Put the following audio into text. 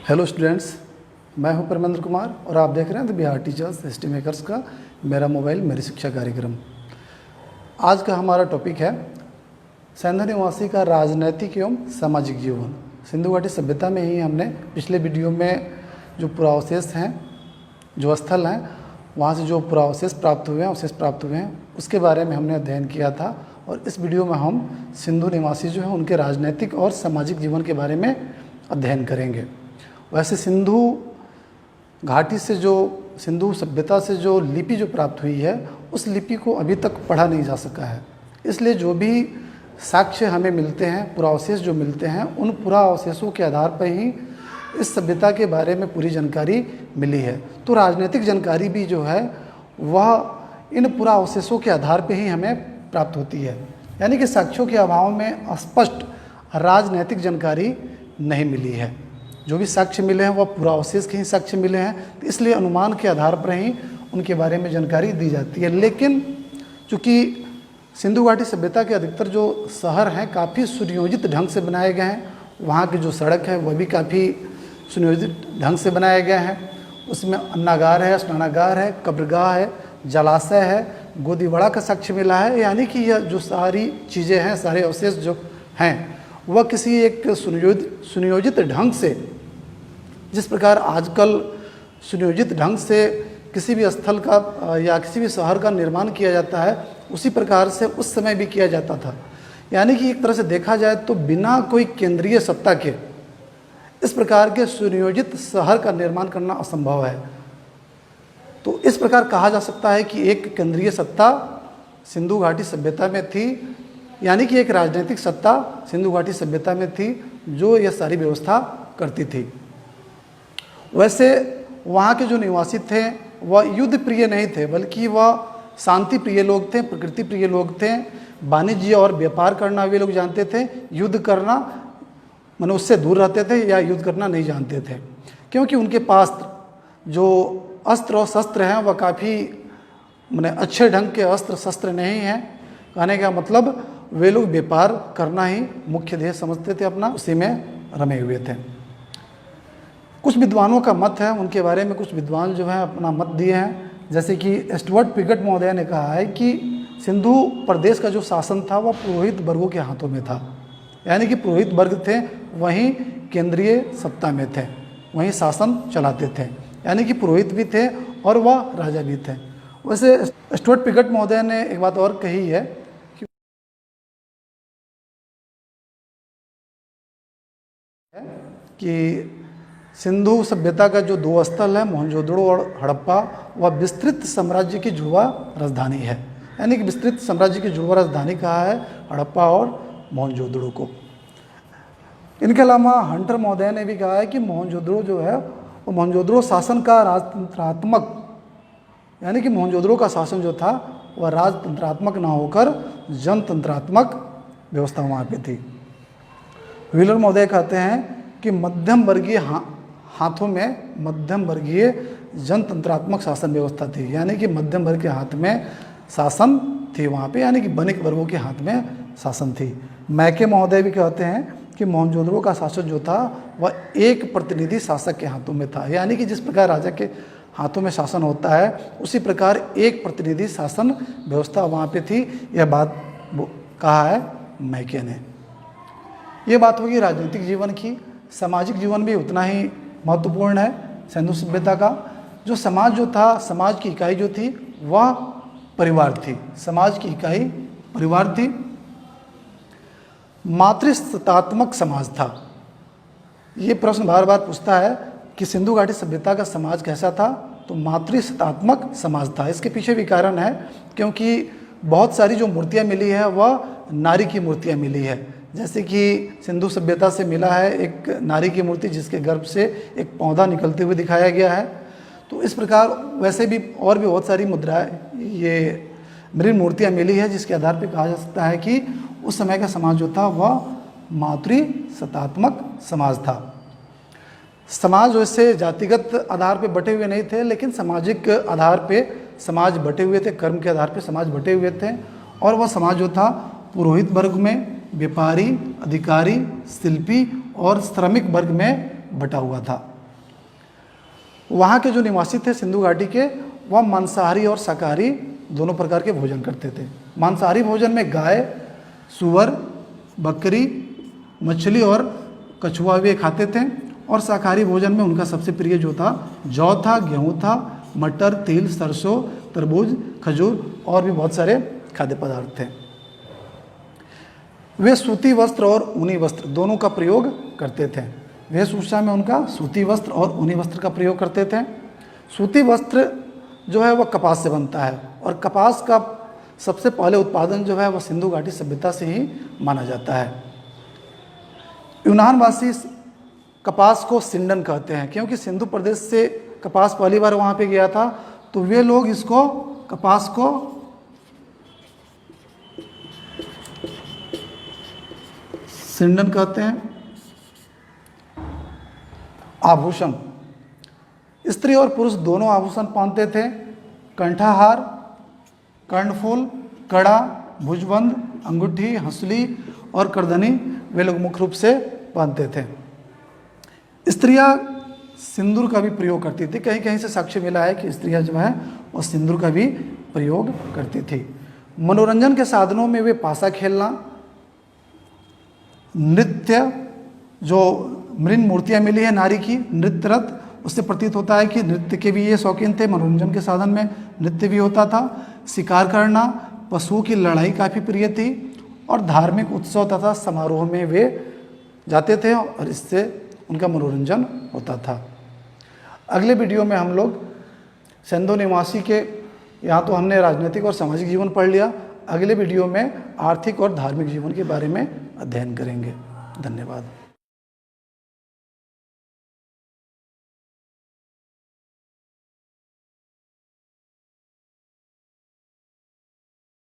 Hello students, मैं हूं परमेंद्र कुमार और आप देख रहे हैं the Bihar teachers history makers का मेरा मोबाइल मेरी शिक्षा कार्यक्रम। आज का हमारा टॉपिक है सिंधु निवासी का राजनैतिक एवं सामाजिक जीवन। सिंधु घाटी सभ्यता में ही हमने पिछले वीडियो में जो पुरावशेष हैं, जो स्थल हैं, वहाँ से जो पुरावशेष प्राप्त हुए हैं, अवशेष प्राप्त हुए हैं, उसके बारे में हमने अध्ययन किया था। और इस वीडियो में हम सिंधु निवासी जो हैं उनके राजनैतिक और सामाजिक जीवन के बारे में अध्ययन करेंगे। वैसे सिंधु घाटी से जो सिंधु सभ्यता से जो लिपि जो प्राप्त हुई है, उस लिपि को अभी तक पढ़ा नहीं जा सका है। इसलिए जो भी साक्ष्य हमें मिलते हैं, पुरावशेष जो मिलते हैं, उन पुरावशेषों के आधार पर ही इस सभ्यता के बारे में पूरी जानकारी मिली है। तो राजनीतिक जानकारी भी जो है वह इन पुरावशेषों के आधार पर ही हमें प्राप्त होती है। यानी कि साक्ष्यों के अभाव में स्पष्ट राजनैतिक जानकारी नहीं मिली है। जो भी साक्ष्य मिले हैं वह पुरावशेष के ही साक्ष्य मिले हैं, तो इसलिए अनुमान के आधार पर ही उनके बारे में जानकारी दी जाती है। लेकिन चूँकि सिंधु घाटी सभ्यता के अधिकतर जो शहर हैं काफ़ी सुनियोजित ढंग से बनाए गए हैं, वहाँ की जो सड़क है वह भी काफ़ी सुनियोजित ढंग से बनाए गए हैं। उसमें अन्नागार है, स्नानागार है, कब्रगाह है, जलाशय है, गोदीवाड़ा का साक्ष्य मिला है। यानी कि यह जो सारी चीज़ें हैं, सारे अवशेष जो हैं, वह किसी एक सुनियोजित ढंग से, जिस प्रकार आजकल सुनियोजित ढंग से किसी भी स्थल का या किसी भी शहर का निर्माण किया जाता है, उसी प्रकार से उस समय भी किया जाता था। यानी कि एक तरह से देखा जाए तो बिना कोई केंद्रीय सत्ता के इस प्रकार के सुनियोजित शहर का निर्माण करना असंभव है। तो इस प्रकार कहा जा सकता है कि एक केंद्रीय सत्ता सिंधु घाटी सभ्यता में थी, यानी कि एक राजनीतिक सत्ता सिंधु घाटी सभ्यता में थी जो यह सारी व्यवस्था करती थी। वैसे वहाँ के जो निवासी थे वह युद्ध प्रिय नहीं थे, बल्कि वह शांति प्रिय लोग थे, प्रकृति प्रिय लोग थे। वाणिज्य और व्यापार करना वे लोग जानते थे, युद्ध करना मनुष्य से दूर रहते थे या युद्ध करना नहीं जानते थे, क्योंकि उनके पास जो अस्त्र और शस्त्र हैं वह काफ़ी अच्छे ढंग के अस्त्र शस्त्र नहीं हैं। कहने का मतलब वे लोग व्यापार करना ही मुख्य ध्येय समझते थे, अपना उसी में रमे हुए थे। कुछ विद्वानों का मत है, उनके बारे में कुछ विद्वान जो हैं अपना मत दिए हैं। जैसे कि स्टुअर्ट पिगट महोदय ने कहा है कि सिंधु प्रदेश का जो शासन था वह पुरोहित वर्गों के हाथों में था। यानी कि पुरोहित वर्ग थे, वहीं केंद्रीय सत्ता में थे, वहीं शासन चलाते थे। यानी कि पुरोहित भी थे और वह राजा भी थे। वैसे स्टुअर्ट पिगट महोदय ने एक बात और कही है कि सिंधु सभ्यता का जो दो स्थल है, मोहनजोदड़ो और हड़प्पा, वह विस्तृत साम्राज्य की जुड़वा राजधानी है। यानी कि विस्तृत साम्राज्य की जुड़वा राजधानी कहा है हड़प्पा और मोहनजोदड़ो को। इनके अलावा हंटर महोदय ने भी कहा है कि मोहनजोदड़ो जो है वो मोहनजोदड़ो शासन का राजतंत्रात्मक, यानी कि मोहनजोदड़ो का शासन जो था वह राजतंत्रात्मक ना होकर जनतंत्रात्मक व्यवस्था वहाँ पे थी। व्हीलर महोदय कहते हैं कि मध्यम वर्गीय हाथों में मध्यम वर्गीय जनतंत्रात्मक शासन व्यवस्था थी। यानी कि मध्यम वर्ग के हाथ में शासन थी वहाँ पे, यानी कि बनिक वर्गों के हाथ में शासन थी। मैके महोदय भी कहते हैं कि मोहनजोदड़ो का शासन जो था वह एक प्रतिनिधि शासक के हाथों में था। यानी कि जिस प्रकार राजा के हाथों में शासन होता है, उसी प्रकार एक प्रतिनिधि शासन व्यवस्था वहाँ पे थी। यह बात कहा है मैके ने। ये बात होगी राजनीतिक जीवन की। सामाजिक जीवन भी उतना ही महत्वपूर्ण है सिंधु सभ्यता का। जो समाज जो था, समाज की इकाई जो थी वह परिवार थी। समाज की इकाई परिवार थी। मातृसत्तात्मक समाज था। ये प्रश्न बार बार पूछता है कि सिंधु घाटी सभ्यता का समाज कैसा था, तो मातृसत्तात्मक समाज था। इसके पीछे भी कारण है, क्योंकि बहुत सारी जो मूर्तियाँ मिली है वह नारी की मूर्तियाँ मिली है। जैसे कि सिंधु सभ्यता से मिला है एक नारी की मूर्ति जिसके गर्भ से एक पौधा निकलते हुए दिखाया गया है। तो इस प्रकार वैसे भी और भी बहुत सारी मुद्राएं, ये मृण मूर्तियाँ मिली है, जिसके आधार पर कहा जा सकता है कि उस समय का समाज जो था वह मातृसत्तात्मक समाज था। समाज वैसे जातिगत आधार पर बटे हुए नहीं थे, लेकिन सामाजिक आधार पे समाज बटे हुए थे, कर्म के आधार पे समाज बटे हुए थे। और वह समाज जो था पुरोहित वर्ग में, व्यापारी, अधिकारी, शिल्पी और श्रमिक वर्ग में बटा हुआ था। वहाँ के जो निवासी थे सिंधु घाटी के, वह मांसाहारी और शाकाहारी दोनों प्रकार के भोजन करते थे। मांसाहारी भोजन में गाय, सुअर, बकरी, मछली और कछुआ वे खाते थे, और शाकाहारी भोजन में उनका सबसे प्रिय जो था जौ था, गेहूँ था, मटर, तिल, सरसों, तरबूज, खजूर और भी बहुत सारे खाद्य पदार्थ थे। वे सूती वस्त्र और ऊनी वस्त्र दोनों का प्रयोग करते थे। वेशभूषा में उनका सूती वस्त्र और ऊनी वस्त्र का प्रयोग करते थे। सूती वस्त्र जो है वह कपास से बनता है, और कपास का सबसे पहले उत्पादन जो है वह सिंधु घाटी सभ्यता से ही माना जाता है। यूनानवासी कपास को सिंडन कहते हैं, क्योंकि सिंधु प्रदेश से कपास पहली बार वहाँ पे गया था, तो वे लोग इसको कपास को सिंडन कहते हैं। आभूषण, स्त्री और पुरुष दोनों आभूषण पहनते थे। कंठाहार, कर्णफूल, कड़ा, भुजबंद, अंगूठी, हंसली और करधनी वे लोग मुख्य रूप से पहनते थे। स्त्रियां सिंदूर का भी प्रयोग करती थी। कहीं कहीं से साक्ष्य मिला है कि स्त्रियां जो है वो सिंदूर का भी प्रयोग करती थी। मनोरंजन के साधनों में वे पासा खेलना, नृत्य, जो मृण मूर्तियाँ मिली है नारी की, नृत्य रथ, उससे प्रतीत होता है कि नृत्य के भी ये शौकीन थे। मनोरंजन के साधन में नृत्य भी होता था। शिकार करना, पशुओं की लड़ाई काफ़ी प्रिय थी, और धार्मिक उत्सव तथा समारोह में वे जाते थे और इससे उनका मनोरंजन होता था। अगले वीडियो में हम लोग सिंधु निवासी के, यहाँ तो हमने राजनीतिक और सामाजिक जीवन पढ़ लिया, अगले वीडियो में आर्थिक और धार्मिक जीवन के बारे में अध्ययन करेंगे। धन्यवाद।